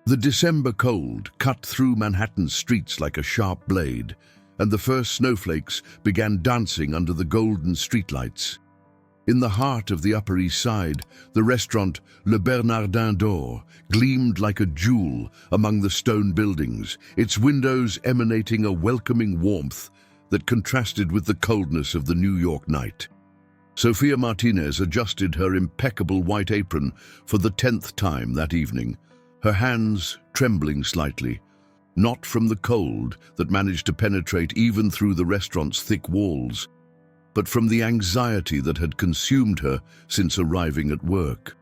The December cold cut through Manhattan's streets like a sharp blade, and the first snowflakes began dancing under the golden streetlights. In the heart of the Upper East Side, the restaurant Le Bernardin d'Or gleamed like a jewel among the stone buildings, its windows emanating a welcoming warmth that contrasted with the coldness of the New York night. Sofia Martinez adjusted her impeccable white apron for the 10th time that evening, her hands trembling slightly, not from the cold that managed to penetrate even through the restaurant's thick walls, but from the anxiety that had consumed her since arriving at work.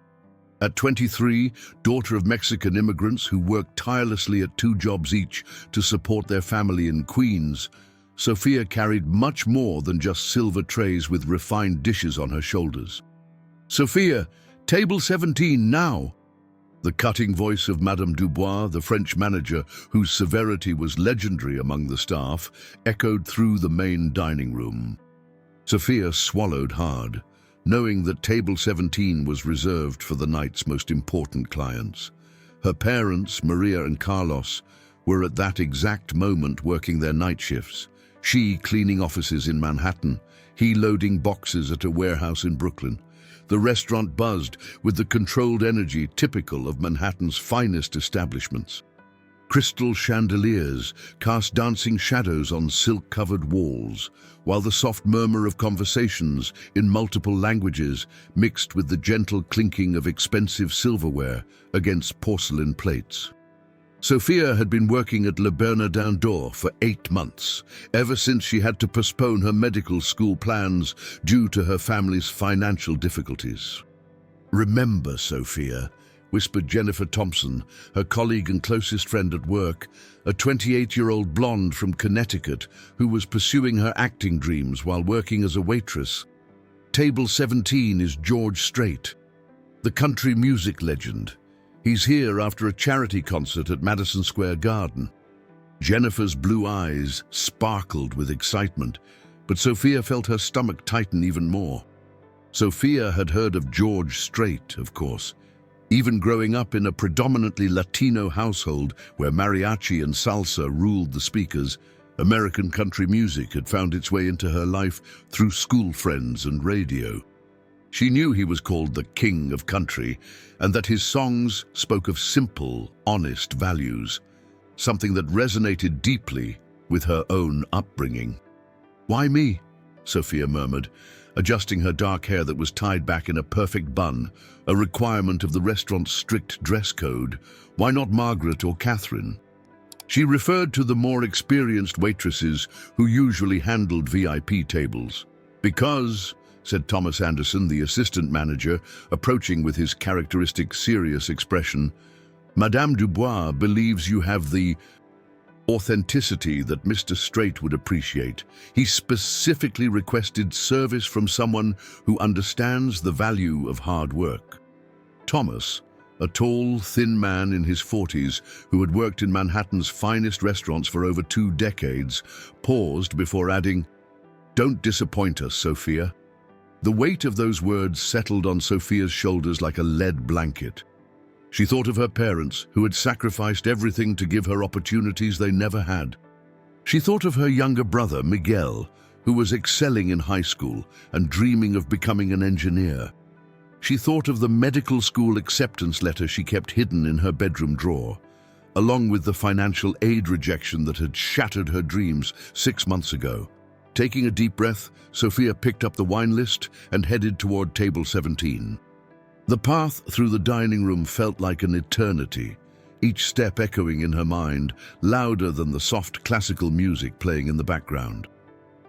At 23, daughter of Mexican immigrants who worked tirelessly at 2 jobs each to support their family in Queens, Sofia carried much more than just silver trays with refined dishes on her shoulders. "Sofia, table 17 now!" The cutting voice of Madame Dubois, the French manager whose severity was legendary among the staff, echoed through the main dining room. Sofia swallowed hard, knowing that table 17 was reserved for the night's most important clients. Her parents, Maria and Carlos, were at that exact moment working their night shifts, she cleaning offices in Manhattan, he loading boxes at a warehouse in Brooklyn. The restaurant buzzed with the controlled energy typical of Manhattan's finest establishments. Crystal chandeliers cast dancing shadows on silk-covered walls, while the soft murmur of conversations in multiple languages mixed with the gentle clinking of expensive silverware against porcelain plates. Sofia had been working at Le Bernardin d'Or for 8 months, ever since she had to postpone her medical school plans due to her family's financial difficulties. "Remember, Sofia," whispered Jennifer Thompson, her colleague and closest friend at work, a 28-year-old blonde from Connecticut who was pursuing her acting dreams while working as a waitress. "Table 17 is George Strait, the country music legend. He's here after a charity concert at Madison Square Garden." Jennifer's blue eyes sparkled with excitement, but Sofia felt her stomach tighten even more. Sofia had heard of George Strait, of course. Even growing up in a predominantly Latino household where mariachi and salsa ruled the speakers, American country music had found its way into her life through school friends and radio. She knew he was called the King of Country, and that his songs spoke of simple, honest values, something that resonated deeply with her own upbringing. "Why me?" Sofia murmured, adjusting her dark hair that was tied back in a perfect bun, a requirement of the restaurant's strict dress code. "Why not Margaret or Catherine?" She referred to the more experienced waitresses who usually handled VIP tables. "Because," said Thomas Anderson, the assistant manager, approaching with his characteristic serious expression, "Madame Dubois believes you have the authenticity that Mr. Strait would appreciate. He specifically requested service from someone who understands the value of hard work." Thomas, a tall, thin man in his 40s who had worked in Manhattan's finest restaurants for over 2 decades, paused before adding, "Don't disappoint us, Sofia." The weight of those words settled on Sofia's shoulders like a lead blanket. She thought of her parents, who had sacrificed everything to give her opportunities they never had. She thought of her younger brother, Miguel, who was excelling in high school and dreaming of becoming an engineer. She thought of the medical school acceptance letter she kept hidden in her bedroom drawer, along with the financial aid rejection that had shattered her dreams 6 months ago. Taking a deep breath, Sofia picked up the wine list and headed toward table 17. The path through the dining room felt like an eternity, each step echoing in her mind, louder than the soft classical music playing in the background.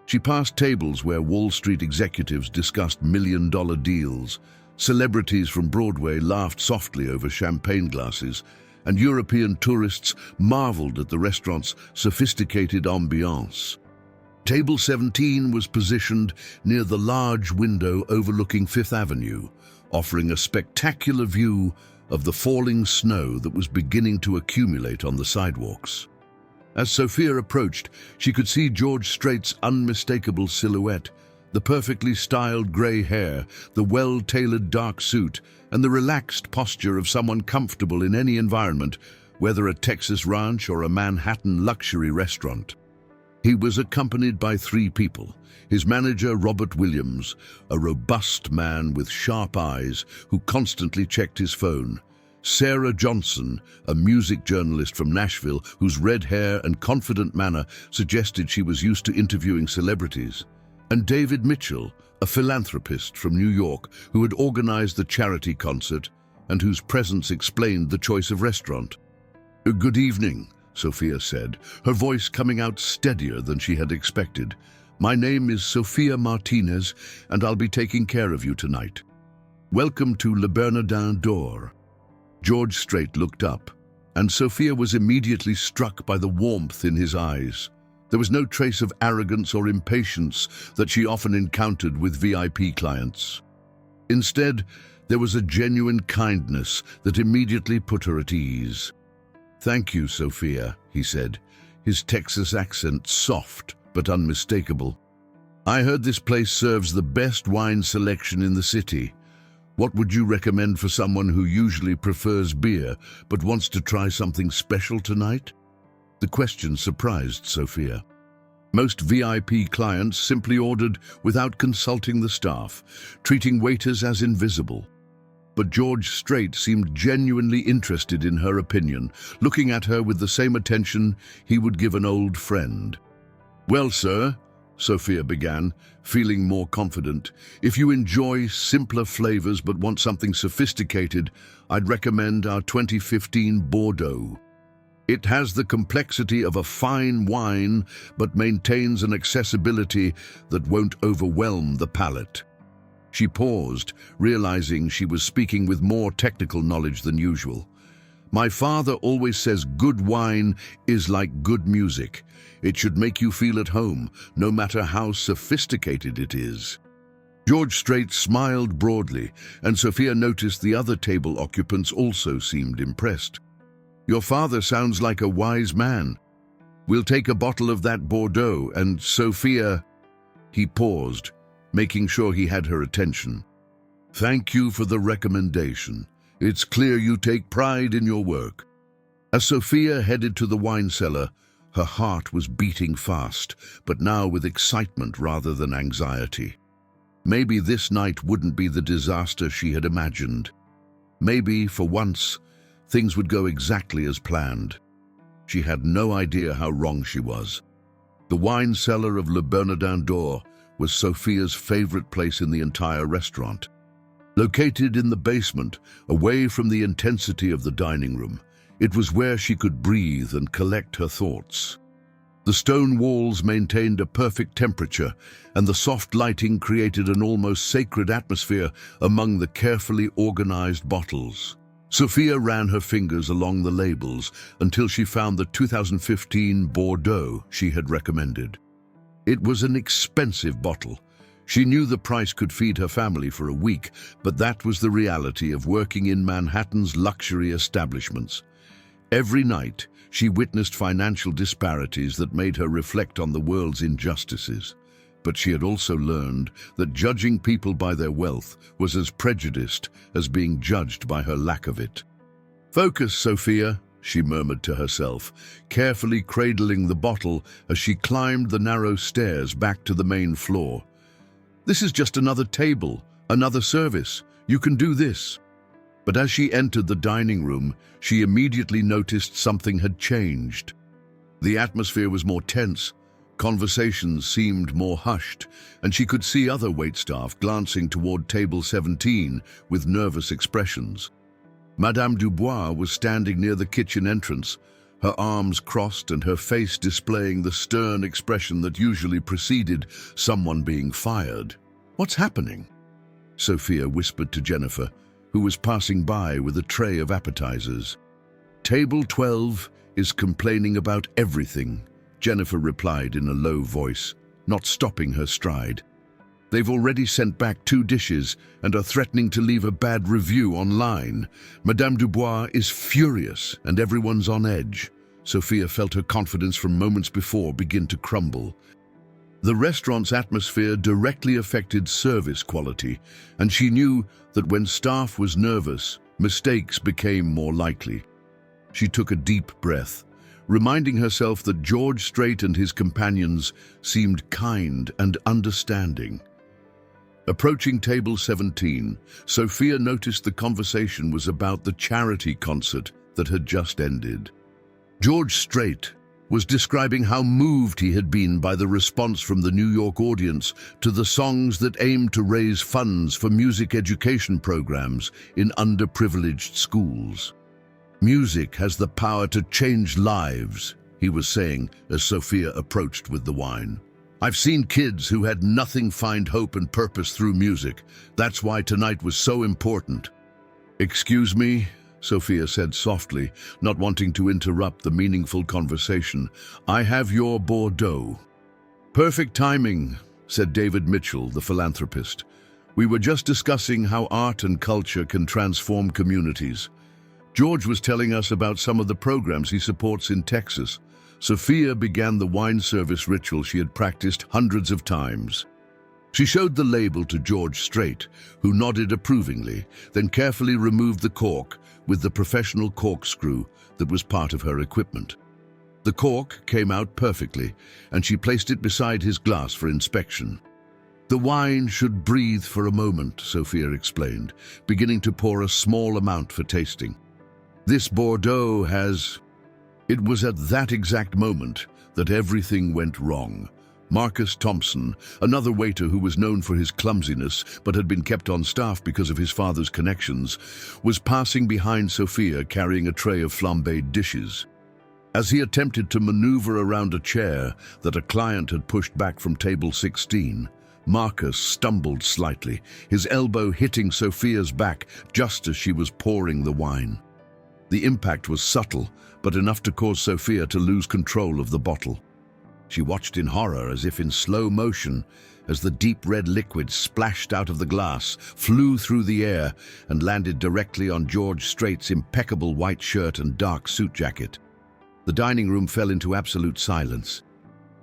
She passed tables where Wall Street executives discussed million-dollar deals, celebrities from Broadway laughed softly over champagne glasses, and European tourists marveled at the restaurant's sophisticated ambiance. Table 17 was positioned near the large window overlooking Fifth Avenue, offering a spectacular view of the falling snow that was beginning to accumulate on the sidewalks. As Sofia approached, she could see George Strait's unmistakable silhouette, the perfectly styled grey hair, the well-tailored dark suit, and the relaxed posture of someone comfortable in any environment, whether a Texas ranch or a Manhattan luxury restaurant. He was accompanied by 3 people. His manager, Robert Williams, a robust man with sharp eyes who constantly checked his phone. Sarah Johnson, a music journalist from Nashville whose red hair and confident manner suggested she was used to interviewing celebrities. And David Mitchell, a philanthropist from New York who had organized the charity concert and whose presence explained the choice of restaurant. "Good evening," Sophia said, her voice coming out steadier than she had expected. "My name is Sophia Martinez, and I'll be taking care of you tonight. Welcome to Le Bernardin d'Or." George Strait looked up, and Sophia was immediately struck by the warmth in his eyes. There was no trace of arrogance or impatience that she often encountered with VIP clients. Instead, there was a genuine kindness that immediately put her at ease. "Thank you, Sophia," he said, his Texas accent soft but unmistakable. "I heard this place serves the best wine selection in the city. What would you recommend for someone who usually prefers beer but wants to try something special tonight?" The question surprised Sophia. Most VIP clients simply ordered without consulting the staff, treating waiters as invisible. But George Strait seemed genuinely interested in her opinion, looking at her with the same attention he would give an old friend. "Well, sir," Sophia began, feeling more confident, "if you enjoy simpler flavors but want something sophisticated, I'd recommend our 2015 Bordeaux. It has the complexity of a fine wine but maintains an accessibility that won't overwhelm the palate." She paused, realizing she was speaking with more technical knowledge than usual. "My father always says good wine is like good music. It should make you feel at home, no matter how sophisticated it is." George Strait smiled broadly, and Sophia noticed the other table occupants also seemed impressed. "Your father sounds like a wise man. We'll take a bottle of that Bordeaux, and Sophia—" He paused, making sure he had her attention. "Thank you for the recommendation. It's clear you take pride in your work." As Sophia headed to the wine cellar, her heart was beating fast, but now with excitement rather than anxiety. Maybe this night wouldn't be the disaster she had imagined. Maybe, for once, things would go exactly as planned. She had no idea how wrong she was. The wine cellar of Le Bernardin d'Or was Sophia's favorite place in the entire restaurant. Located in the basement, away from the intensity of the dining room, it was where she could breathe and collect her thoughts. The stone walls maintained a perfect temperature, and the soft lighting created an almost sacred atmosphere among the carefully organized bottles. Sophia ran her fingers along the labels until she found the 2015 Bordeaux she had recommended. It was an expensive bottle. She knew the price could feed her family for a week, but that was the reality of working in Manhattan's luxury establishments. Every night, she witnessed financial disparities that made her reflect on the world's injustices. But she had also learned that judging people by their wealth was as prejudiced as being judged by her lack of it. "Focus, Sophia," she murmured to herself, carefully cradling the bottle as she climbed the narrow stairs back to the main floor. "This is just another table, another service. You can do this." But as she entered the dining room, she immediately noticed something had changed. The atmosphere was more tense, conversations seemed more hushed, and she could see other waitstaff glancing toward table 17 with nervous expressions. Madame Dubois was standing near the kitchen entrance, her arms crossed and her face displaying the stern expression that usually preceded someone being fired. "What's happening?" Sophia whispered to Jennifer, who was passing by with a tray of appetizers. "Table 12 is complaining about everything," Jennifer replied in a low voice, not stopping her stride. "They've already sent back 2 dishes and are threatening to leave a bad review online. Madame Dubois is furious and everyone's on edge." Sophia felt her confidence from moments before begin to crumble. The restaurant's atmosphere directly affected service quality, and she knew that when staff was nervous, mistakes became more likely. She took a deep breath, reminding herself that George Strait and his companions seemed kind and understanding. Approaching table 17, Sophia noticed the conversation was about the charity concert that had just ended. George Strait was describing how moved he had been by the response from the New York audience to the songs that aimed to raise funds for music education programs in underprivileged schools. "Music has the power to change lives," he was saying as Sophia approached with the wine. "I've seen kids who had nothing find hope and purpose through music. That's why tonight was so important." "Excuse me," Sophia said softly, not wanting to interrupt the meaningful conversation. "I have your Bordeaux." "Perfect timing," said David Mitchell, the philanthropist. "We were just discussing how art and culture can transform communities. George was telling us about some of the programs he supports in Texas." Sophia began the wine service ritual she had practiced hundreds of times. She showed the label to George Strait, who nodded approvingly, then carefully removed the cork with the professional corkscrew that was part of her equipment. The cork came out perfectly, and she placed it beside his glass for inspection. "The wine should breathe for a moment," Sophia explained, beginning to pour a small amount for tasting. "This Bordeaux has..." It was at that exact moment that everything went wrong. Marcus Thompson, another waiter who was known for his clumsiness but had been kept on staff because of his father's connections, was passing behind Sophia carrying a tray of flambéed dishes. As he attempted to maneuver around a chair that a client had pushed back from table 16, Marcus stumbled slightly, his elbow hitting Sophia's back just as she was pouring the wine. The impact was subtle, but enough to cause Sophia to lose control of the bottle. She watched in horror, as if in slow motion, as the deep red liquid splashed out of the glass, flew through the air, and landed directly on George Strait's impeccable white shirt and dark suit jacket. The dining room fell into absolute silence.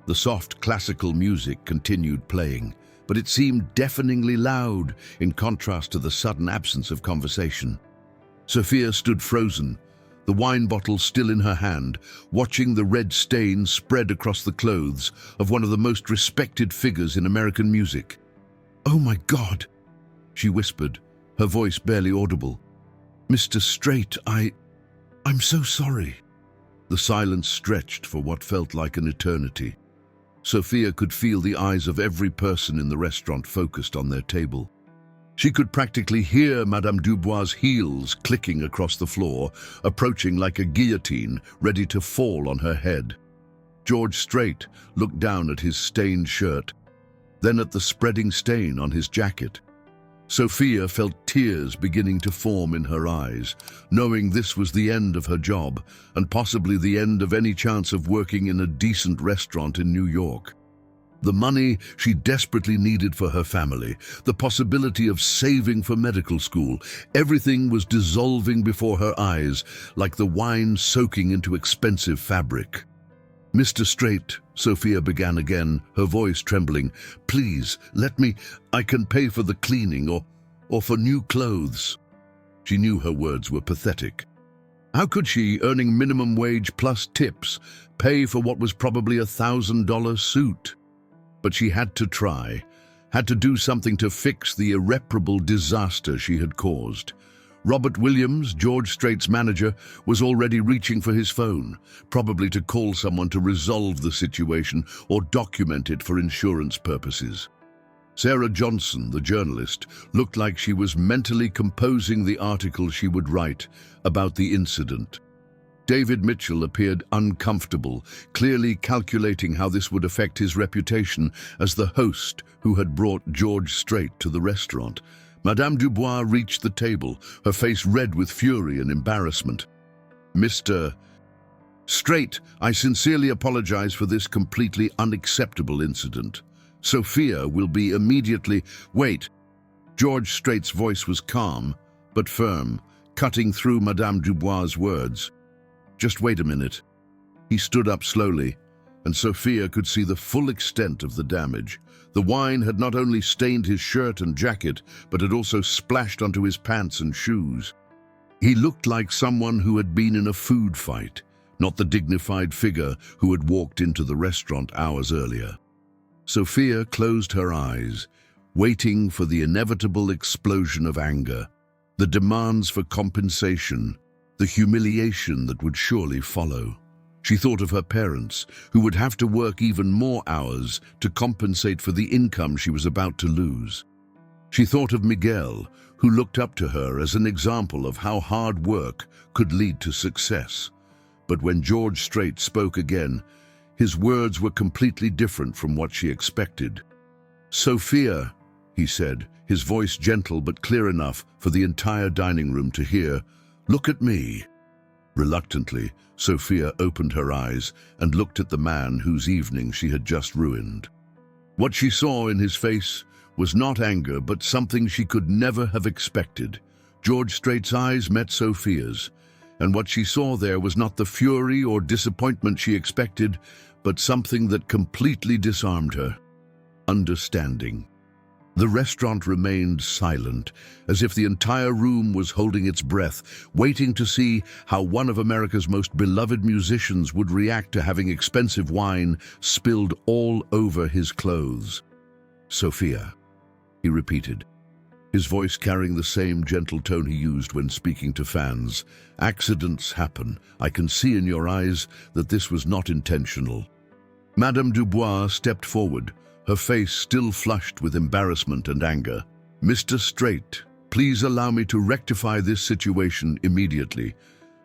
The soft classical music continued playing, but it seemed deafeningly loud in contrast to the sudden absence of conversation. Sophia stood frozen, the wine bottle still in her hand, watching the red stain spread across the clothes of one of the most respected figures in American music. "Oh my God," she whispered, her voice barely audible. "Mr. Strait, I'm so sorry." The silence stretched for what felt like an eternity. Sophia could feel the eyes of every person in the restaurant focused on their table. She could practically hear Madame Dubois' heels clicking across the floor, approaching like a guillotine, ready to fall on her head. George Strait looked down at his stained shirt, then at the spreading stain on his jacket. Sophia felt tears beginning to form in her eyes, knowing this was the end of her job, and possibly the end of any chance of working in a decent restaurant in New York. The money she desperately needed for her family, the possibility of saving for medical school, everything was dissolving before her eyes like the wine soaking into expensive fabric. "Mr. Strait," Sophia began again, her voice trembling, "please, I can pay for the cleaning or for new clothes." She knew her words were pathetic. How could she, earning minimum wage plus tips, pay for what was probably $1,000 suit? But she had to try, had to do something to fix the irreparable disaster she had caused. Robert Williams, George Strait's manager, was already reaching for his phone, probably to call someone to resolve the situation or document it for insurance purposes. Sarah Johnson, the journalist, looked like she was mentally composing the article she would write about the incident. David Mitchell appeared uncomfortable, clearly calculating how this would affect his reputation as the host who had brought George Strait to the restaurant. Madame Dubois reached the table, her face red with fury and embarrassment. "Mr. Strait, I sincerely apologize for this completely unacceptable incident. Sophia will be immediately..." "Wait." George Strait's voice was calm, but firm, cutting through Madame Dubois' words. "Just wait a minute." He stood up slowly, and Sophia could see the full extent of the damage. The wine had not only stained his shirt and jacket, but had also splashed onto his pants and shoes. He looked like someone who had been in a food fight, not the dignified figure who had walked into the restaurant hours earlier. Sophia closed her eyes, waiting for the inevitable explosion of anger, the demands for compensation, the humiliation that would surely follow. She thought of her parents, who would have to work even more hours to compensate for the income she was about to lose. She thought of Miguel, who looked up to her as an example of how hard work could lead to success. But when George Strait spoke again, his words were completely different from what she expected. "Sophia," he said, his voice gentle but clear enough for the entire dining room to hear, "look at me." Reluctantly, Sophia opened her eyes and looked at the man whose evening she had just ruined. What she saw in his face was not anger, but something she could never have expected. George Strait's eyes met Sophia's, and what she saw there was not the fury or disappointment she expected, but something that completely disarmed her: understanding. The restaurant remained silent, as if the entire room was holding its breath, waiting to see how one of America's most beloved musicians would react to having expensive wine spilled all over his clothes. "Sophia," he repeated, his voice carrying the same gentle tone he used when speaking to fans. "Accidents happen. I can see in your eyes that this was not intentional." Madame Dubois stepped forward, her face still flushed with embarrassment and anger. "Mr. Strait, please allow me to rectify this situation immediately.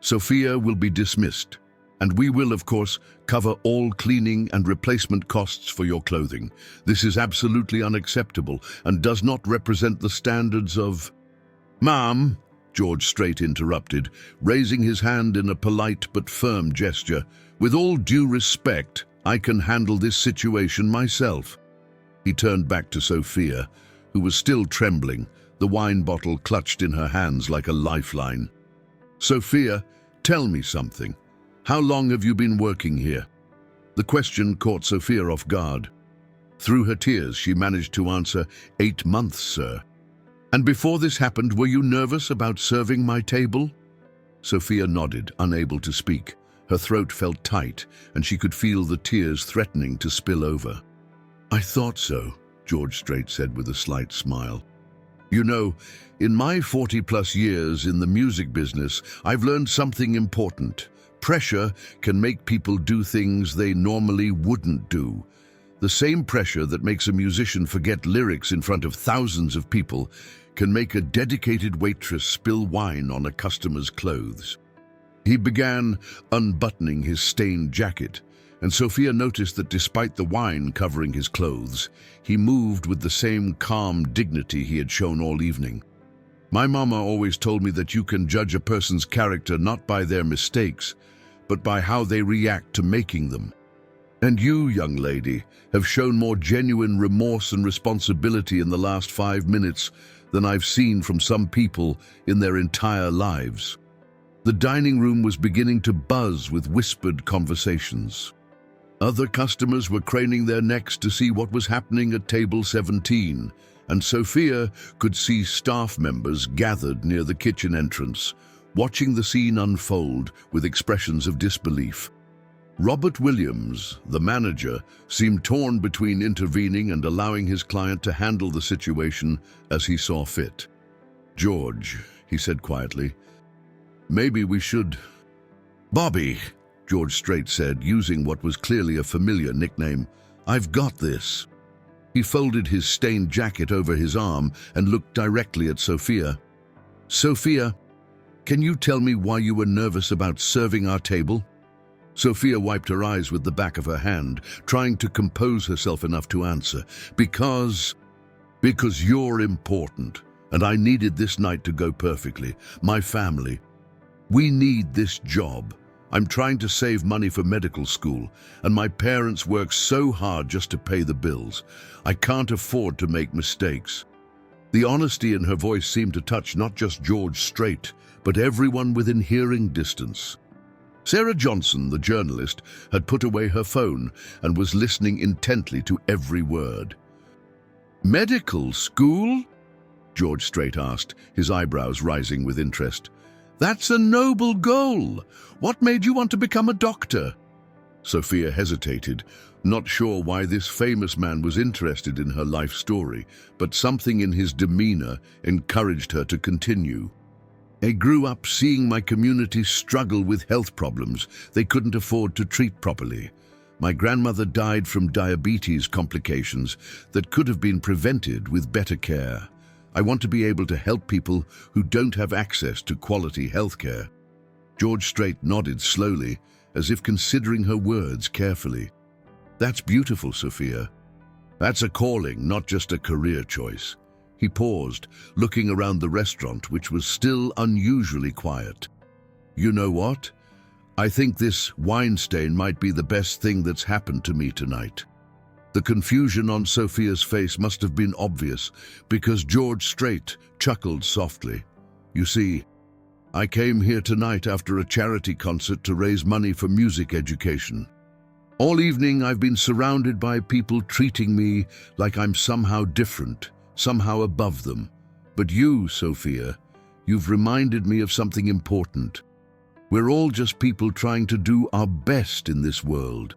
Sophia will be dismissed, and we will, of course, cover all cleaning and replacement costs for your clothing. This is absolutely unacceptable and does not represent the standards of—" "Ma'am," George Strait interrupted, raising his hand in a polite but firm gesture, "with all due respect, I can handle this situation myself." He turned back to Sophia, who was still trembling, the wine bottle clutched in her hands like a lifeline. "Sophia, tell me something. How long have you been working here?" The question caught Sophia off guard. Through her tears, she managed to answer, "8 months, sir." "And before this happened, were you nervous about serving my table?" Sophia nodded, unable to speak. Her throat felt tight, and she could feel the tears threatening to spill over. "I thought so," George Strait said with a slight smile. "You know, in my 40-plus years in the music business, I've learned something important. Pressure can make people do things they normally wouldn't do. The same pressure that makes a musician forget lyrics in front of thousands of people can make a dedicated waitress spill wine on a customer's clothes." He began unbuttoning his stained jacket, and Sophia noticed that despite the wine covering his clothes, he moved with the same calm dignity he had shown all evening. "My mama always told me that you can judge a person's character not by their mistakes, but by how they react to making them. And you, young lady, have shown more genuine remorse and responsibility in the last 5 minutes than I've seen from some people in their entire lives." The dining room was beginning to buzz with whispered conversations. Other customers were craning their necks to see what was happening at table 17, and Sophia could see staff members gathered near the kitchen entrance, watching the scene unfold with expressions of disbelief. Robert Williams, the manager, seemed torn between intervening and allowing his client to handle the situation as he saw fit. "George," he said quietly, "maybe we should—" "Bobby," George Strait said, using what was clearly a familiar nickname, "I've got this." He folded his stained jacket over his arm and looked directly at Sophia. "Sophia, can you tell me why you were nervous about serving our table?" Sophia wiped her eyes with the back of her hand, trying to compose herself enough to answer. Because you're important, and I needed this night to go perfectly. My family. We need this job. I'm trying to save money for medical school, and my parents work so hard just to pay the bills. I can't afford to make mistakes." The honesty in her voice seemed to touch not just George Strait, but everyone within hearing distance. Sarah Johnson, the journalist, had put away her phone and was listening intently to every word. "Medical school?" George Strait asked, his eyebrows rising with interest. That's a noble goal. What made you want to become a doctor? Sophia hesitated, not sure why this famous man was interested in her life story, but something in his demeanor encouraged her to continue. I grew up seeing my community struggle with health problems they couldn't afford to treat properly. My grandmother died from diabetes complications that could have been prevented with better care. I want to be able to help people who don't have access to quality healthcare. George Strait nodded slowly, as if considering her words carefully. That's beautiful, Sophia. That's a calling, not just a career choice. He paused, looking around the restaurant, which was still unusually quiet. You know what? I think this wine stain might be the best thing that's happened to me tonight. The confusion on Sophia's face must have been obvious, because George Strait chuckled softly. You see, I came here tonight after a charity concert to raise money for music education. All evening I've been surrounded by people treating me like I'm somehow different, somehow above them. But you, Sophia, you've reminded me of something important. We're all just people trying to do our best in this world.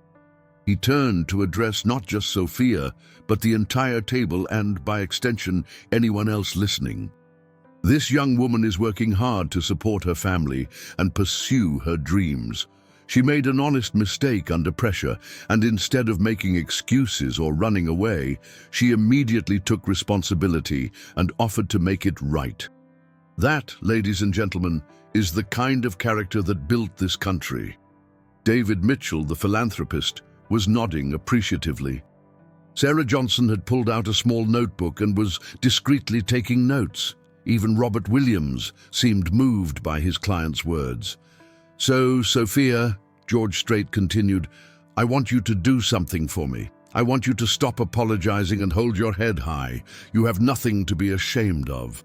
He turned to address not just Sophia, but the entire table and, by extension, anyone else listening. This young woman is working hard to support her family and pursue her dreams. She made an honest mistake under pressure, and instead of making excuses or running away, she immediately took responsibility and offered to make it right. That, ladies and gentlemen, is the kind of character that built this country. David Mitchell, the philanthropist, was nodding appreciatively. Sarah Johnson had pulled out a small notebook and was discreetly taking notes. Even Robert Williams seemed moved by his client's words. So, Sophia, George Strait continued, I want you to do something for me. I want you to stop apologizing and hold your head high. You have nothing to be ashamed of.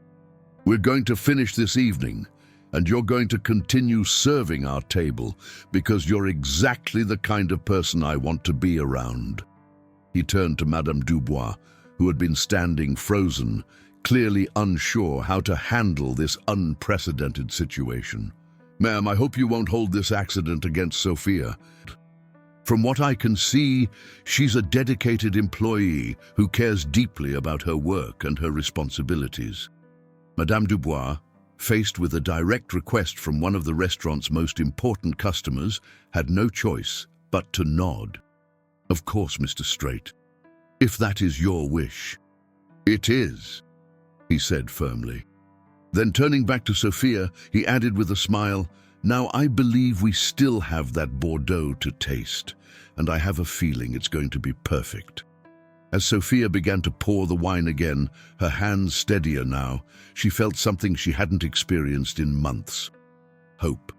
We're going to finish this evening, and you're going to continue serving our table because you're exactly the kind of person I want to be around. He turned to Madame Dubois, who had been standing frozen, clearly unsure how to handle this unprecedented situation. Ma'am, I hope you won't hold this accident against Sophia. From what I can see, she's a dedicated employee who cares deeply about her work and her responsibilities. Madame Dubois, faced with a direct request from one of the restaurant's most important customers, had no choice but to nod. Of course, Mr. Strait, if that is your wish. It is, he said firmly. Then turning back to Sophia, he added with a smile, now I believe we still have that Bordeaux to taste, and I have a feeling it's going to be perfect. As Sophia began to pour the wine again, her hands steadier now, she felt something she hadn't experienced in months. Hope.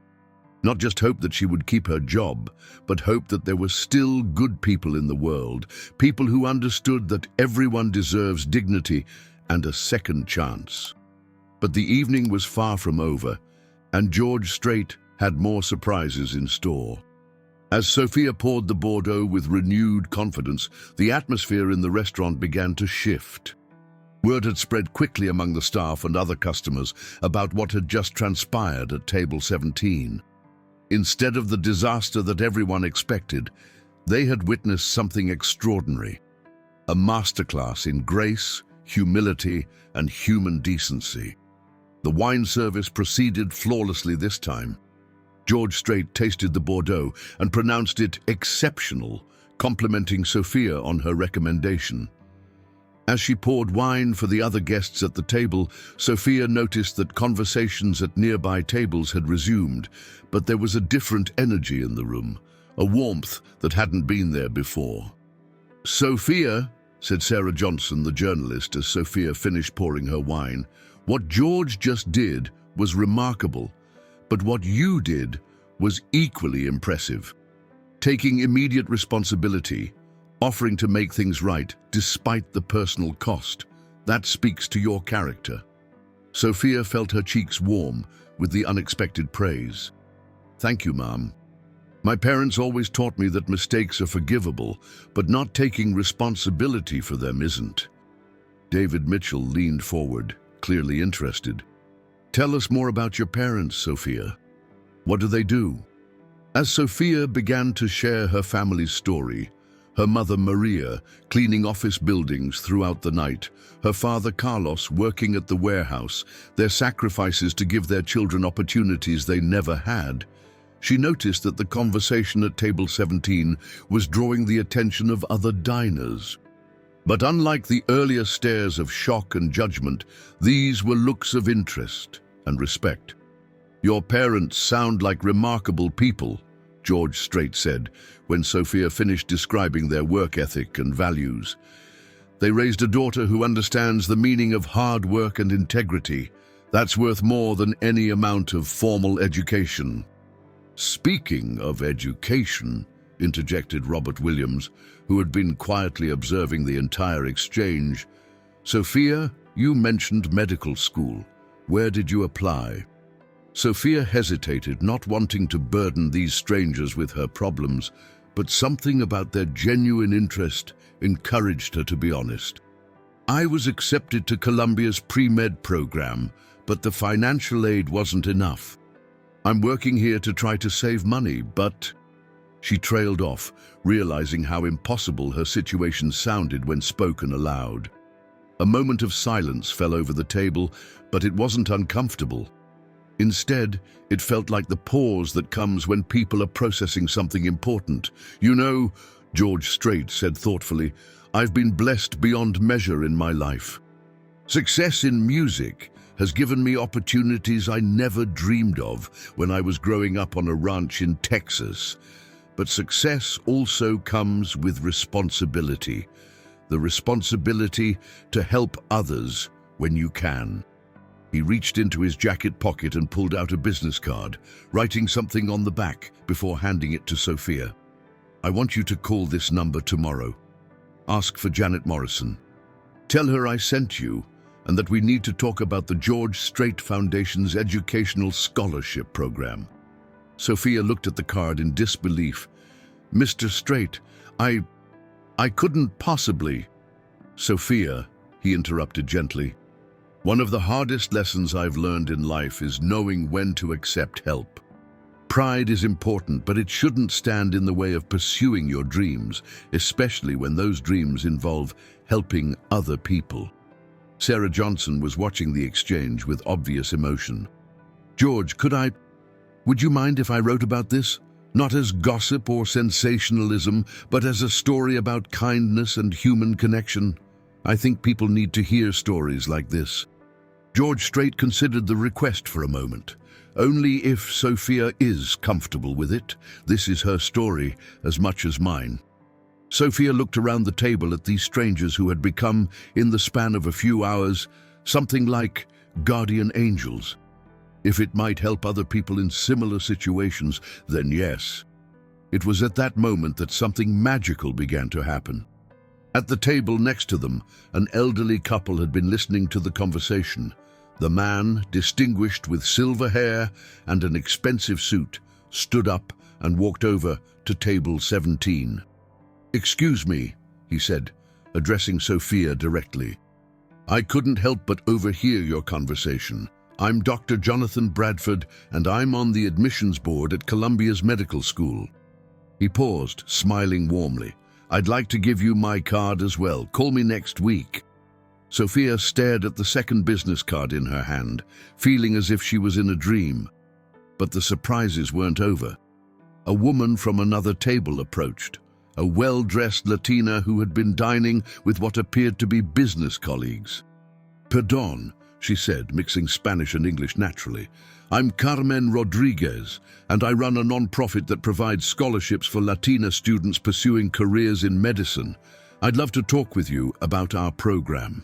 Not just hope that she would keep her job, but hope that there were still good people in the world, people who understood that everyone deserves dignity and a second chance. But the evening was far from over, and George Strait had more surprises in store. As Sophia poured the Bordeaux with renewed confidence, the atmosphere in the restaurant began to shift. Word had spread quickly among the staff and other customers about what had just transpired at table 17. Instead of the disaster that everyone expected, they had witnessed something extraordinary. A masterclass in grace, humility, and human decency. The wine service proceeded flawlessly this time. George Strait tasted the Bordeaux and pronounced it exceptional, complimenting Sophia on her recommendation. As she poured wine for the other guests at the table, Sophia noticed that conversations at nearby tables had resumed, but there was a different energy in the room, a warmth that hadn't been there before. Sophia, said Sarah Johnson, the journalist, as Sophia finished pouring her wine, what George just did was remarkable, but what you did was equally impressive. Taking immediate responsibility, offering to make things right despite the personal cost, that speaks to your character. Sophia felt her cheeks warm with the unexpected praise. Thank you, Ma'am. My parents always taught me that mistakes are forgivable, but not taking responsibility for them isn't. David Mitchell leaned forward, clearly interested. Tell us more about your parents, Sophia. What do they do? As Sophia began to share her family's story, her mother Maria cleaning office buildings throughout the night, her father Carlos working at the warehouse, their sacrifices to give their children opportunities they never had, she noticed that the conversation at table 17 was drawing the attention of other diners. But unlike the earlier stares of shock and judgment, these were looks of interest and respect. "Your parents sound like remarkable people," George Strait said when Sophia finished describing their work ethic and values. "They raised a daughter who understands the meaning of hard work and integrity. That's worth more than any amount of formal education." "Speaking of education," interjected Robert Williams, who had been quietly observing the entire exchange, "Sophia, you mentioned medical school. Where did you apply?" Sophia hesitated, not wanting to burden these strangers with her problems, but something about their genuine interest encouraged her to be honest. "I was accepted to Columbia's pre-med program, but the financial aid wasn't enough. I'm working here to try to save money, but..." She trailed off, realizing how impossible her situation sounded when spoken aloud. A moment of silence fell over the table, but it wasn't uncomfortable. Instead, it felt like the pause that comes when people are processing something important. "You know," George Strait said thoughtfully, "I've been blessed beyond measure in my life. Success in music has given me opportunities I never dreamed of when I was growing up on a ranch in Texas. But success also comes with responsibility. The responsibility to help others when you can." He reached into his jacket pocket and pulled out a business card, writing something on the back before handing it to Sophia. "I want you to call this number tomorrow. Ask for Janet Morrison. Tell her I sent you and that we need to talk about the George Strait Foundation's educational scholarship program." Sophia looked at the card in disbelief. "Mr. Strait, I couldn't possibly..." "Sophia," he interrupted gently, "one of the hardest lessons I've learned in life is knowing when to accept help. Pride is important, but it shouldn't stand in the way of pursuing your dreams, especially when those dreams involve helping other people." Sarah Johnson was watching the exchange with obvious emotion. "George, would you mind if I wrote about this? Not as gossip or sensationalism, but as a story about kindness and human connection. I think people need to hear stories like this." George Strait considered the request for a moment. "Only if Sophia is comfortable with it. This is her story as much as mine." Sophia looked around the table at these strangers who had become, in the span of a few hours, something like guardian angels. If it might help other people in similar situations, then yes. It was at that moment that something magical began to happen. At the table next to them, an elderly couple had been listening to the conversation. The man, distinguished with silver hair and an expensive suit, stood up and walked over to table 17. "Excuse me," he said, addressing Sophia directly. "I couldn't help but overhear your conversation. I'm Dr. Jonathan Bradford, and I'm on the admissions board at Columbia's medical school." He paused, smiling warmly. "I'd like to give you my card as well. Call me next week." Sophia stared at the second business card in her hand, feeling as if she was in a dream. But the surprises weren't over. A woman from another table approached, a well-dressed Latina who had been dining with what appeared to be business colleagues. "Perdón," she said, mixing Spanish and English naturally. "I'm Carmen Rodriguez, and I run a non-profit that provides scholarships for Latina students pursuing careers in medicine. I'd love to talk with you about our program."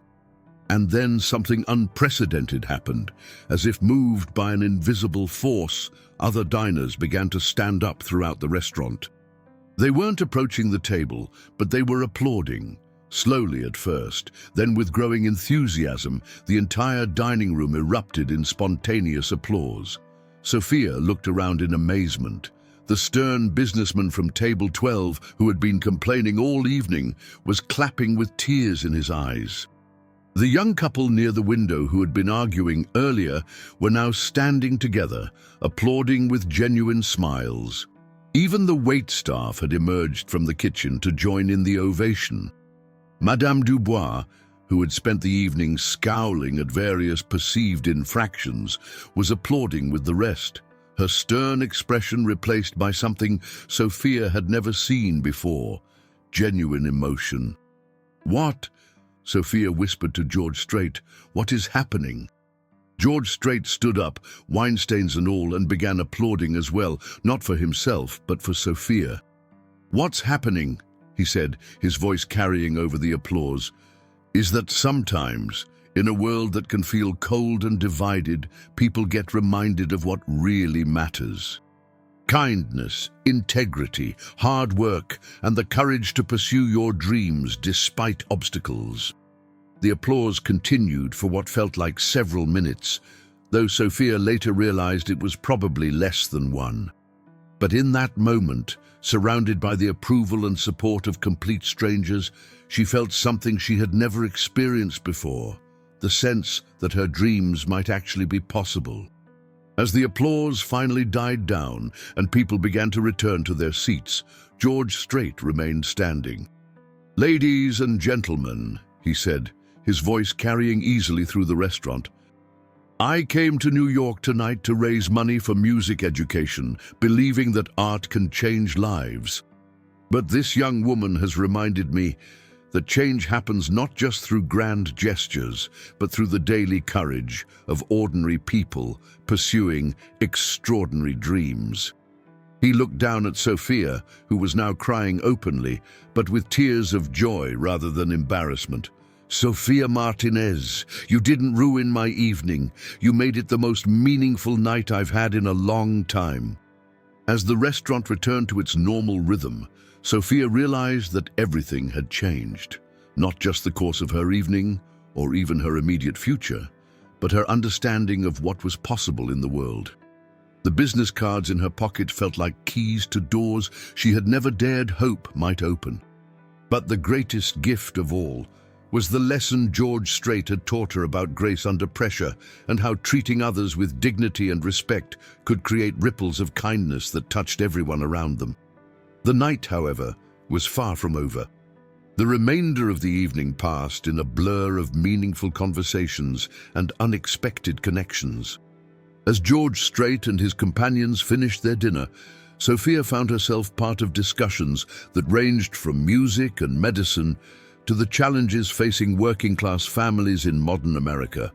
And then something unprecedented happened. As if moved by an invisible force, other diners began to stand up throughout the restaurant. They weren't approaching the table, but they were applauding. Slowly at first, then with growing enthusiasm, the entire dining room erupted in spontaneous applause. Sophia looked around in amazement. The stern businessman from table 12, who had been complaining all evening, was clapping with tears in his eyes. The young couple near the window who had been arguing earlier were now standing together, applauding with genuine smiles. Even the waitstaff had emerged from the kitchen to join in the ovation. Madame Dubois, who had spent the evening scowling at various perceived infractions, was applauding with the rest, her stern expression replaced by something Sophia had never seen before, genuine emotion. "What?" Sophia whispered to George Strait. "What is happening?" George Strait stood up, wine stains and all, and began applauding as well, not for himself, but for Sophia. "What's happening?" he said, his voice carrying over the applause, "is that sometimes, in a world that can feel cold and divided, people get reminded of what really matters. Kindness, integrity, hard work, and the courage to pursue your dreams despite obstacles." The applause continued for what felt like several minutes, though Sophia later realized it was probably less than one. But in that moment, surrounded by the approval and support of complete strangers, she felt something she had never experienced before, the sense that her dreams might actually be possible. As the applause finally died down and people began to return to their seats, George Strait remained standing. "Ladies and gentlemen," he said, his voice carrying easily through the restaurant, "I came to New York tonight to raise money for music education, believing that art can change lives. But this young woman has reminded me that change happens not just through grand gestures, but through the daily courage of ordinary people pursuing extraordinary dreams." He looked down at Sophia, who was now crying openly, but with tears of joy rather than embarrassment. "Sophia Martinez, you didn't ruin my evening. You made it the most meaningful night I've had in a long time." As the restaurant returned to its normal rhythm, Sophia realized that everything had changed. Not just the course of her evening, or even her immediate future, but her understanding of what was possible in the world. The business cards in her pocket felt like keys to doors she had never dared hope might open. But the greatest gift of all was the lesson George Strait had taught her about grace under pressure and how treating others with dignity and respect could create ripples of kindness that touched everyone around them. The night, however, was far from over. The remainder of the evening passed in a blur of meaningful conversations and unexpected connections. As George Strait and his companions finished their dinner, Sophia found herself part of discussions that ranged from music and medicine to the challenges facing working-class families in modern America.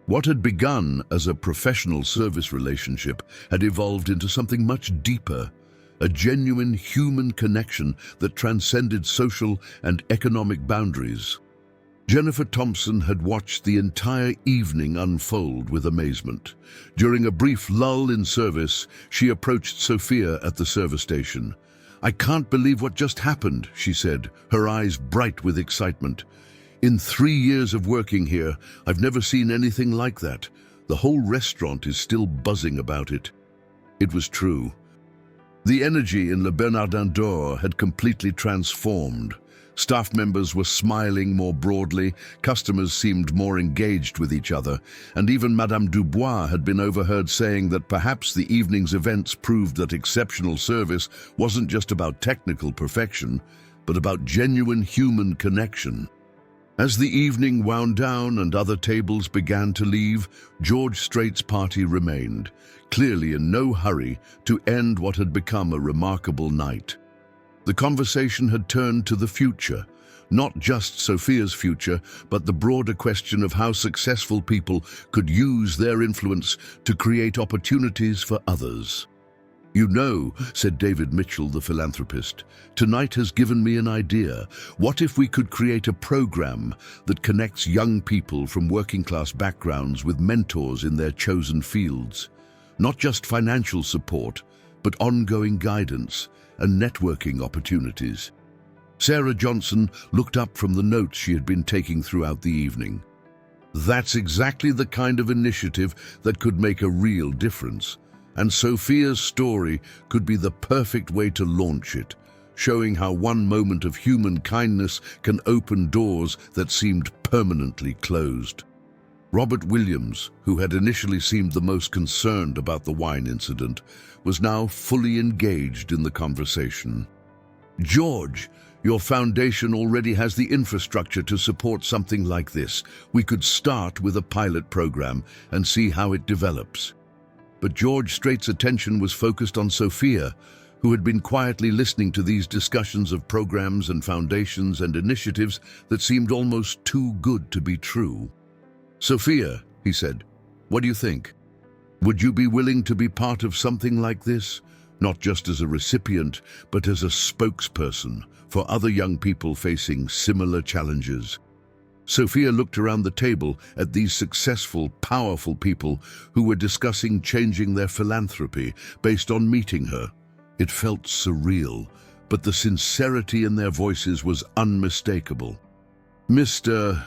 What had begun as a professional service relationship had evolved into something much deeper, a genuine human connection that transcended social and economic boundaries. Jennifer Thompson had watched the entire evening unfold with amazement. During a brief lull in service, she approached Sophia at the service station. "I can't believe what just happened," she said, her eyes bright with excitement. "In 3 years of working here, I've never seen anything like that. The whole restaurant is still buzzing about it." It was true. The energy in Le Bernardin d'Or had completely transformed. Staff members were smiling more broadly, customers seemed more engaged with each other, and even Madame Dubois had been overheard saying that perhaps the evening's events proved that exceptional service wasn't just about technical perfection, but about genuine human connection. As the evening wound down and other tables began to leave, George Strait's party remained, clearly in no hurry to end what had become a remarkable night. The conversation had turned to the future, not just Sophia's future, but the broader question of how successful people could use their influence to create opportunities for others. "You know," said David Mitchell, the philanthropist, "tonight has given me an idea. What if we could create a program that connects young people from working-class backgrounds with mentors in their chosen fields? Not just financial support, but ongoing guidance and networking opportunities." Sarah Johnson looked up from the notes she had been taking throughout the evening. "That's exactly the kind of initiative that could make a real difference, and Sophia's story could be the perfect way to launch it," showing how one moment of human kindness can open doors that seemed permanently closed. Robert Williams, who had initially seemed the most concerned about the wine incident, was now fully engaged in the conversation. "George, your foundation already has the infrastructure to support something like this. We could start with a pilot program and see how it develops." But George Strait's attention was focused on Sophia, who had been quietly listening to these discussions of programs and foundations and initiatives that seemed almost too good to be true. "Sophia," he said, "what do you think? Would you be willing to be part of something like this? Not just as a recipient, but as a spokesperson for other young people facing similar challenges." Sophia looked around the table at these successful, powerful people who were discussing changing their philanthropy based on meeting her. It felt surreal, but the sincerity in their voices was unmistakable. "Mr.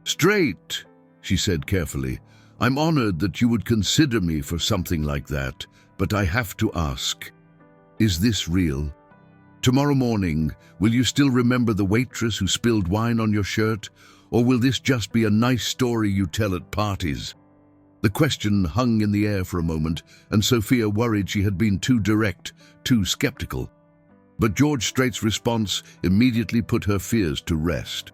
Strait," she said carefully, "I'm honored that you would consider me for something like that, but I have to ask, is this real? Tomorrow morning, will you still remember the waitress who spilled wine on your shirt? Or will this just be a nice story you tell at parties?" The question hung in the air for a moment, and Sophia worried she had been too direct, too skeptical. But George Strait's response immediately put her fears to rest.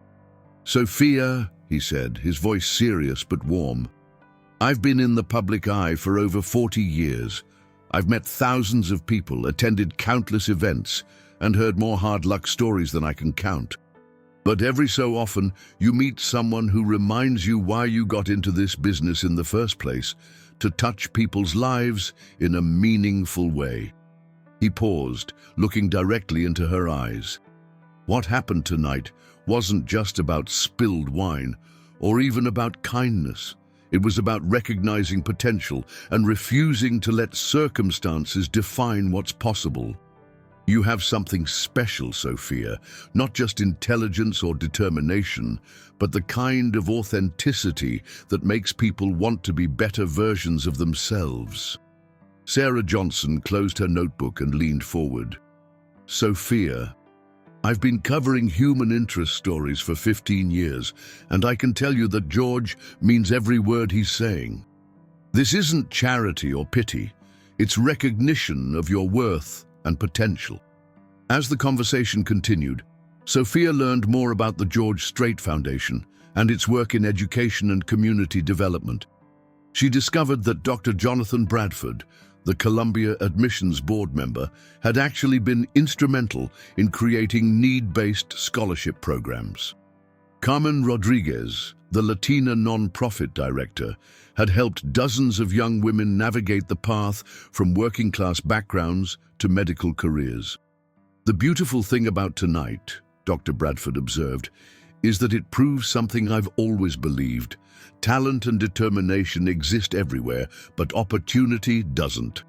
"Sophia," he said, his voice serious but warm, "I've been in the public eye for over 40 years. I've met thousands of people, attended countless events, and heard more hard luck stories than I can count. But every so often, you meet someone who reminds you why you got into this business in the first place, to touch people's lives in a meaningful way." He paused, looking directly into her eyes. What happened tonight wasn't just about spilled wine, or even about kindness. It was about recognizing potential and refusing to let circumstances define what's possible. "You have something special, Sophia, not just intelligence or determination, but the kind of authenticity that makes people want to be better versions of themselves." Sarah Johnson closed her notebook and leaned forward. "Sophia, I've been covering human interest stories for 15 years, and I can tell you that George means every word he's saying. This isn't charity or pity, it's recognition of your worth and potential." As the conversation continued, Sophia learned more about the George Strait Foundation and its work in education and community development. She discovered that Dr. Jonathan Bradford, the Columbia Admissions Board member, had actually been instrumental in creating need-based scholarship programs. Carmen Rodriguez, the Latina nonprofit director, had helped dozens of young women navigate the path from working-class backgrounds to medical careers. "The beautiful thing about tonight," Dr. Bradford observed, "is that it proves something I've always believed. Talent and determination exist everywhere, but opportunity doesn't.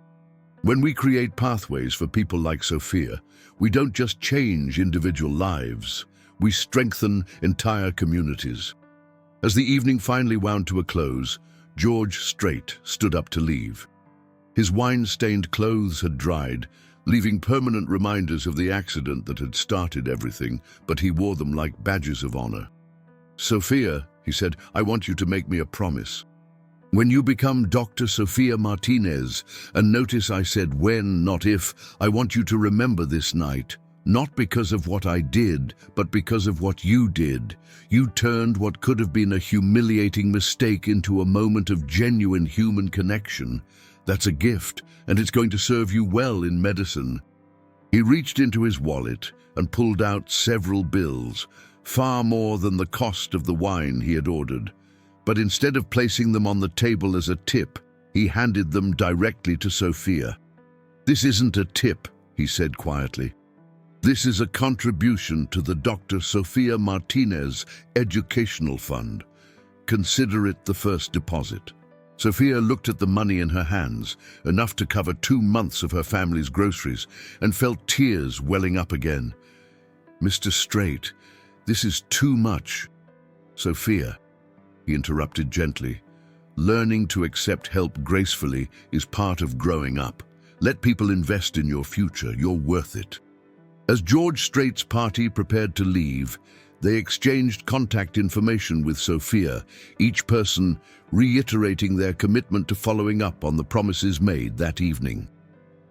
When we create pathways for people like Sophia, we don't just change individual lives, we strengthen entire communities." As the evening finally wound to a close, George Strait stood up to leave. His wine-stained clothes had dried, leaving permanent reminders of the accident that had started everything, but he wore them like badges of honor. "Sophia," he said, "I want you to make me a promise. When you become Dr. Sophia Martinez, and notice I said when, not if, I want you to remember this night, not because of what I did, but because of what you did. You turned what could have been a humiliating mistake into a moment of genuine human connection. That's a gift, and it's going to serve you well in medicine." He reached into his wallet and pulled out several bills, far more than the cost of the wine he had ordered. But instead of placing them on the table as a tip, he handed them directly to Sophia. "This isn't a tip," he said quietly. "This is a contribution to the Dr. Sophia Martinez Educational Fund. Consider it the first deposit." Sophia looked at the money in her hands, enough to cover 2 months of her family's groceries, and felt tears welling up again. "Mr. Strait, this is too much." "Sophia," he interrupted gently, "learning to accept help gracefully is part of growing up. Let people invest in your future. You're worth it." As George Strait's party prepared to leave, they exchanged contact information with Sophia, each person reiterating their commitment to following up on the promises made that evening.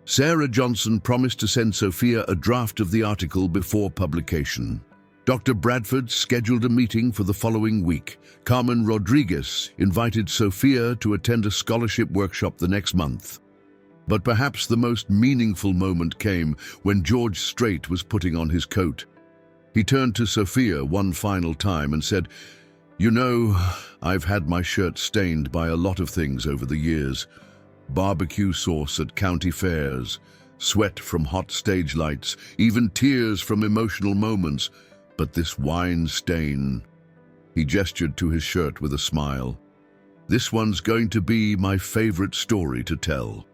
Sarah Johnson promised to send Sophia a draft of the article before publication. Dr. Bradford scheduled a meeting for the following week. Carmen Rodriguez invited Sophia to attend a scholarship workshop the next month. But perhaps the most meaningful moment came when George Strait was putting on his coat. He turned to Sophia one final time and said, "You know, I've had my shirt stained by a lot of things over the years. Barbecue sauce at county fairs, sweat from hot stage lights, even tears from emotional moments. But this wine stain..." He gestured to his shirt with a smile. "This one's going to be my favorite story to tell."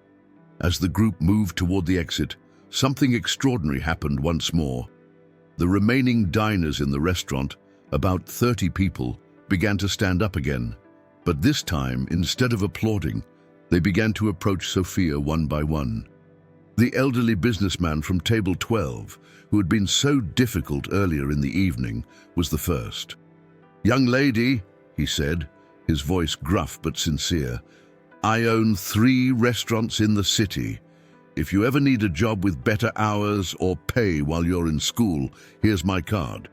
As the group moved toward the exit, something extraordinary happened once more. The remaining diners in the restaurant, about 30 people, began to stand up again. But this time, instead of applauding, they began to approach Sophia one by one. The elderly businessman from table 12, who had been so difficult earlier in the evening, was the first. "Young lady," he said, his voice gruff but sincere, "I own 3 restaurants in the city. If you ever need a job with better hours or pay while you're in school, here's my card."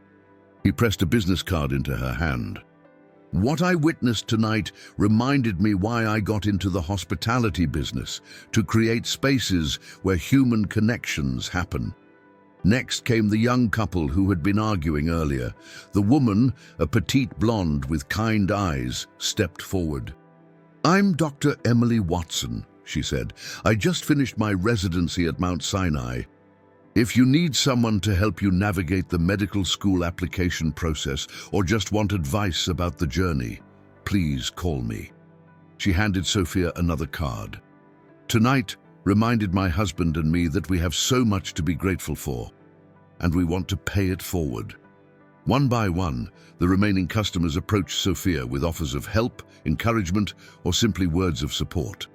He pressed a business card into her hand. "What I witnessed tonight reminded me why I got into the hospitality business, to create spaces where human connections happen." Next came the young couple who had been arguing earlier. The woman, a petite blonde with kind eyes, stepped forward. "I'm Dr. Emily Watson," she said. "I just finished my residency at Mount Sinai. If you need someone to help you navigate the medical school application process or just want advice about the journey, please call me." She handed Sophia another card. "Tonight reminded my husband and me that we have so much to be grateful for, and we want to pay it forward." One by one, the remaining customers approached Sophia with offers of help, encouragement, or simply words of support.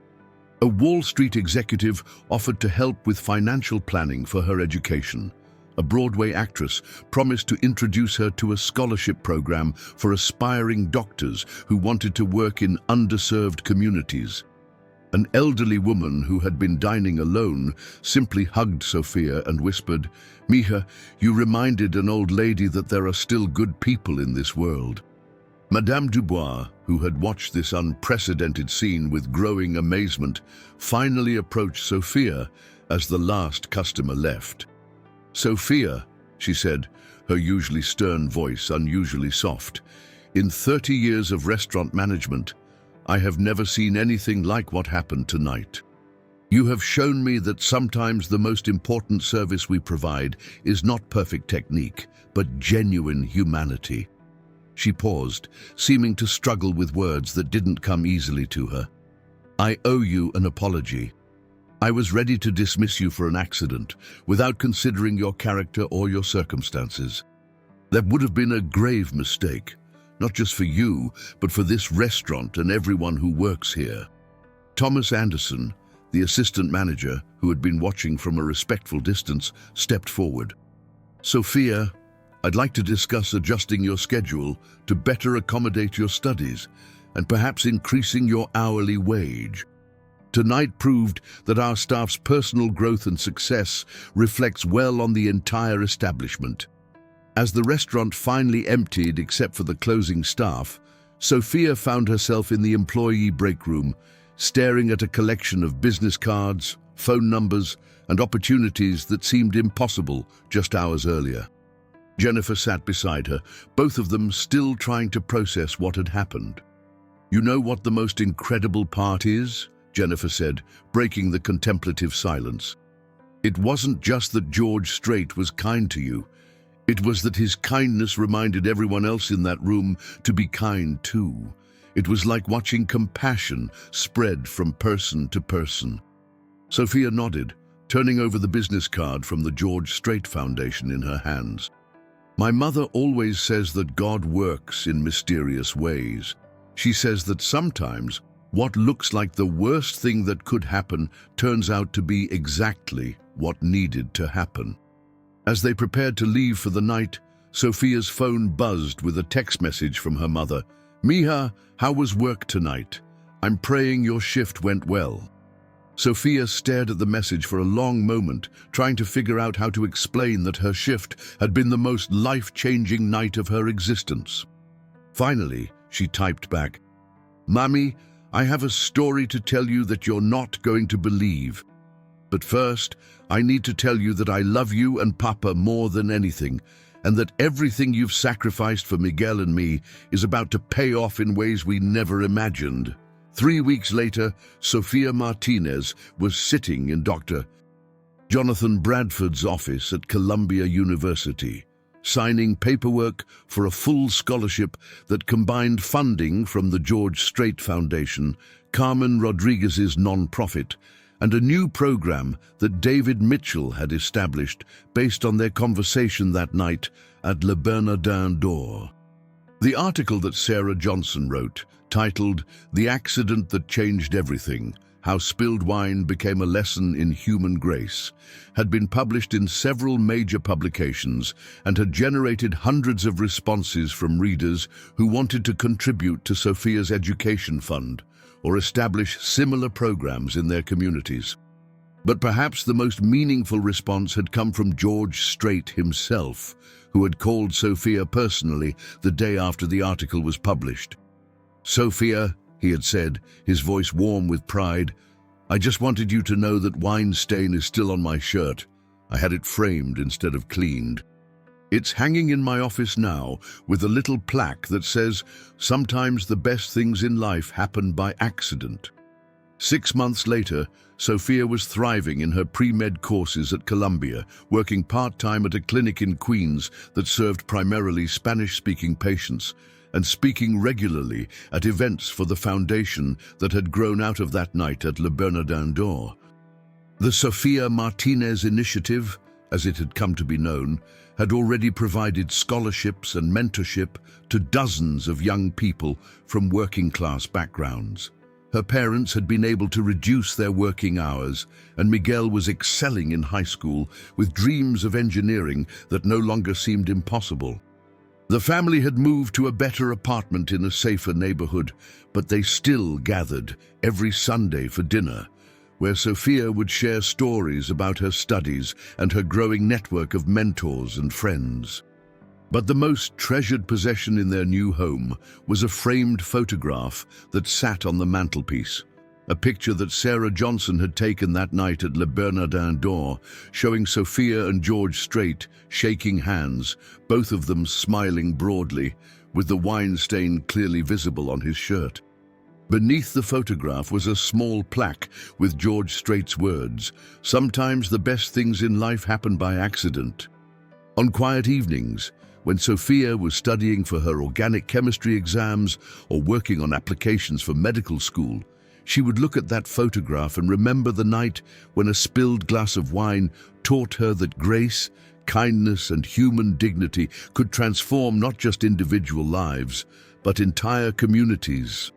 A Wall Street executive offered to help with financial planning for her education. A Broadway actress promised to introduce her to a scholarship program for aspiring doctors who wanted to work in underserved communities. An elderly woman who had been dining alone simply hugged Sophia and whispered, "Mija, you reminded an old lady that there are still good people in this world." Madame Dubois, who had watched this unprecedented scene with growing amazement, finally approached Sophia as the last customer left. "Sophia," she said, her usually stern voice unusually soft, "in 30 years of restaurant management, I have never seen anything like what happened tonight. You have shown me that sometimes the most important service we provide is not perfect technique, but genuine humanity." She paused, seeming to struggle with words that didn't come easily to her. "I owe you an apology. I was ready to dismiss you for an accident, without considering your character or your circumstances. That would have been a grave mistake, not just for you, but for this restaurant and everyone who works here." Thomas Anderson, the assistant manager, who had been watching from a respectful distance, stepped forward. "Sophia, I'd like to discuss adjusting your schedule to better accommodate your studies and perhaps increasing your hourly wage. Tonight proved that our staff's personal growth and success reflects well on the entire establishment." As the restaurant finally emptied except for the closing staff, Sophia found herself in the employee break room, staring at a collection of business cards, phone numbers, and opportunities that seemed impossible just hours earlier. Jennifer sat beside her, both of them still trying to process what had happened. "You know what the most incredible part is?" Jennifer said, breaking the contemplative silence. "It wasn't just that George Strait was kind to you. It was that his kindness reminded everyone else in that room to be kind too. It was like watching compassion spread from person to person." Sophia nodded, turning over the business card from the George Strait Foundation in her hands. "My mother always says that God works in mysterious ways. She says that sometimes what looks like the worst thing that could happen turns out to be exactly what needed to happen." As they prepared to leave for the night, Sophia's phone buzzed with a text message from her mother. "Mija, how was work tonight? I'm praying your shift went well." Sophia stared at the message for a long moment, trying to figure out how to explain that her shift had been the most life-changing night of her existence. Finally, she typed back, "Mommy, I have a story to tell you that you're not going to believe. But first, I need to tell you that I love you and Papa more than anything, and that everything you've sacrificed for Miguel and me is about to pay off in ways we never imagined." 3 weeks later, Sophia Martinez was sitting in Dr. Jonathan Bradford's office at Columbia University, signing paperwork for a full scholarship that combined funding from the Strait Foundation, Carmen Rodriguez's non-profit, and a new program that David Mitchell had established based on their conversation that night at Le Bernardin d'Or. The article that Sarah Johnson wrote, titled "The Accident That Changed Everything: How Spilled Wine Became a Lesson in Human Grace," had been published in several major publications and had generated hundreds of responses from readers who wanted to contribute to Sophia's education fund or establish similar programs in their communities. But perhaps the most meaningful response had come from George Strait himself, who had called Sophia personally the day after the article was published. "Sophia," he had said, his voice warm with pride, "I just wanted you to know that wine stain is still on my shirt. I had it framed instead of cleaned. It's hanging in my office now with a little plaque that says, 'Sometimes the best things in life happen by accident.'" 6 months later, Sophia was thriving in her pre-med courses at Columbia, working part-time at a clinic in Queens that served primarily Spanish-speaking patients, and speaking regularly at events for the foundation that had grown out of that night at Le Bernardin d'Or. The Sophia Martinez Initiative, as it had come to be known, had already provided scholarships and mentorship to dozens of young people from working-class backgrounds. Her parents had been able to reduce their working hours, and Miguel was excelling in high school with dreams of engineering that no longer seemed impossible. The family had moved to a better apartment in a safer neighborhood, but they still gathered every Sunday for dinner, where Sophia would share stories about her studies and her growing network of mentors and friends. But the most treasured possession in their new home was a framed photograph that sat on the mantelpiece. A picture that Sarah Johnson had taken that night at Le Bernardin d'Or, showing Sophia and George Strait shaking hands, both of them smiling broadly, with the wine stain clearly visible on his shirt. Beneath the photograph was a small plaque with George Strait's words, "Sometimes the best things in life happen by accident." On quiet evenings, when Sophia was studying for her organic chemistry exams or working on applications for medical school, she would look at that photograph and remember the night when a spilled glass of wine taught her that grace, kindness, and human dignity could transform not just individual lives, but entire communities.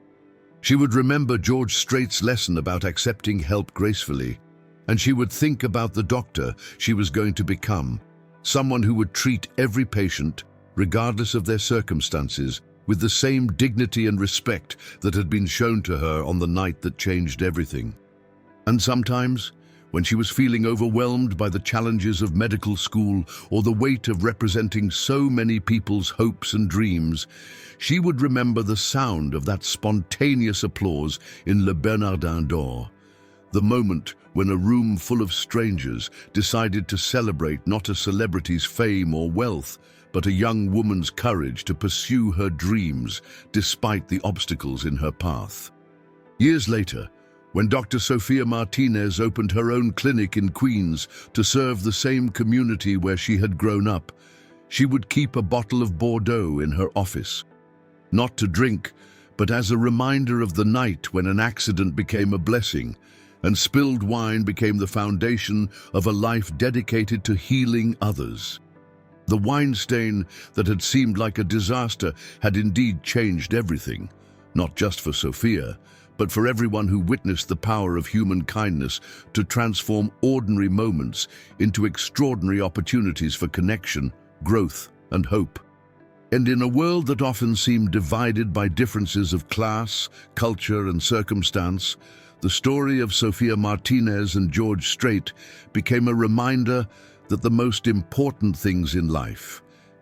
She would remember George Strait's lesson about accepting help gracefully, and she would think about the doctor she was going to become, someone who would treat every patient, regardless of their circumstances, with the same dignity and respect that had been shown to her on the night that changed everything. And sometimes, when she was feeling overwhelmed by the challenges of medical school or the weight of representing so many people's hopes and dreams, she would remember the sound of that spontaneous applause in Le Bernardin d'Or, the moment when a room full of strangers decided to celebrate not a celebrity's fame or wealth, but a young woman's courage to pursue her dreams despite the obstacles in her path. Years later, when Dr. Sophia Martinez opened her own clinic in Queens to serve the same community where she had grown up, she would keep a bottle of Bordeaux in her office. Not to drink, but as a reminder of the night when an accident became a blessing, and spilled wine became the foundation of a life dedicated to healing others. The wine stain that had seemed like a disaster had indeed changed everything, not just for Sophia, but for everyone who witnessed the power of human kindness to transform ordinary moments into extraordinary opportunities for connection, growth, and hope. And in a world that often seemed divided by differences of class, culture, and circumstance, the story of Sophia Martinez and George Strait became a reminder that the most important things in life,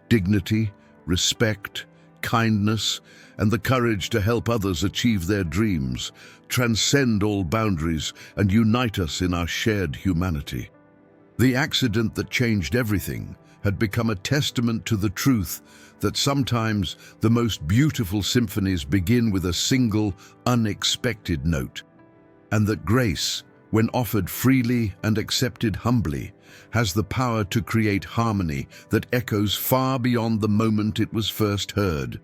dignity, respect, kindness, and the courage to help others achieve their dreams, transcend all boundaries and unite us in our shared humanity. The accident that changed everything had become a testament to the truth that sometimes the most beautiful symphonies begin with a single, unexpected note, and that grace, when offered freely and accepted humbly, has the power to create harmony that echoes far beyond the moment it was first heard.